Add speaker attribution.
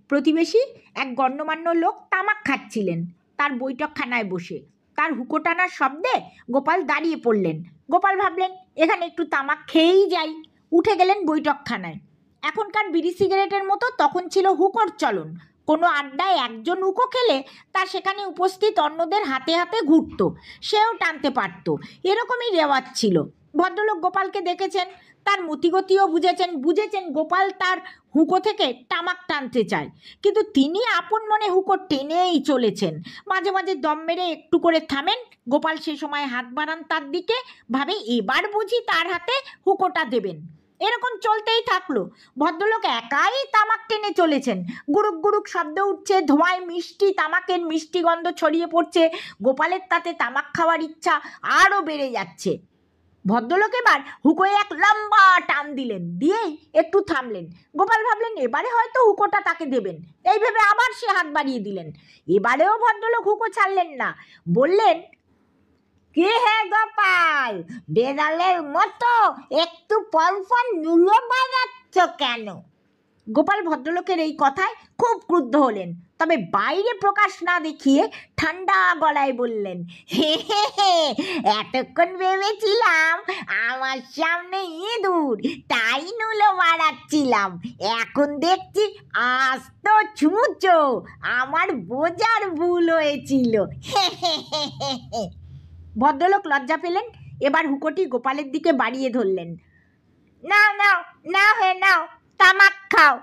Speaker 1: প্রতিবেশী এক গণ্যমান্য লোক তামাক খাচ্ছিলেন তার বৈঠকখানায় বসে। তার হুঁকো টানার শব্দে গোপাল দাঁড়িয়ে পড়লেন। গোপাল ভাবলেন, এখানে একটু তামাক খেয়েই যাই। উঠে গেলেন বৈঠকখানায়। এখনকার বিড়ি সিগারেটের মতো তখন ছিল হুঁকোর চলন। কোনো আড্ডায় একজন হুঁকো খেলে তা সেখানে উপস্থিত অন্যদের হাতে হাতে ঘুরত, সেও টানতে পারত। এরকমই রেওয়াজ ছিল। ভদ্রলোক গোপালকে দেখেছেন, তার মতিগতিও বুঝেছেন গোপাল তার হুঁকো থেকে তামাক টানতে চায়, কিন্তু তিনি আপন মনে হুঁকো টেনেই চলেছেন। মাঝে মাঝে দম মেরে একটু করে থামেন। গোপাল সে সময় হাত বাড়ান তার দিকে, ভাবে এবার বুঝি তার হাতে হুঁকোটা দেবেন। এরকম চলতেই থাকলো। ভদ্রলোক একাই তামাক টেনে চলেছেন। গুড়ুক গুড়ুক শব্দ উঠছে, ধোঁয়ায় তামাকের মিষ্টি গন্ধ ছড়িয়ে পড়ছে। গোপালের তাতে তামাক খাওয়ার ইচ্ছা আরও বেড়ে যাচ্ছে। ভদ্রলোক এবার হুঁকোয় এক লম্বা টান দিলেন, দিয়েই একটু থামলেন। গোপাল ভাবলেন এবারে হয়তো হুঁকোটা তাকে দেবেন। এই ভেবে আবার সে হাত বাড়িয়ে দিলেন। এবারেও ভদ্রলোক হুঁকো ছাড়লেন না। বললেন, কে হে গোপাল, বেড়ালের মতো একটু পরপর নুলো বাজাচ্ছ কেন? গোপাল ভদ্রলোকের এই কথায় খুব ক্রুদ্ধ হলেন, তবে বাইরে প্রকাশ না দেখিয়ে ঠান্ডা গলায় বললেন, হে হে হে, এতক্ষণ ভেবেছিলাম আমার সামনে ইঁদুর, তাই নুলো বাড়াচ্ছিলাম। এখন দেখছি আস্ত ছুঁচো, আমার বোঝার ভুল হয়েছিল। হে হে হে হে হে। ভদ্রলোক লজ্জা পেলেন। এবার হুঁকোটি গোপালের দিকে বাড়িয়ে ধরলেন। নাও নাও, নাও হে নাও, তামাক খাও।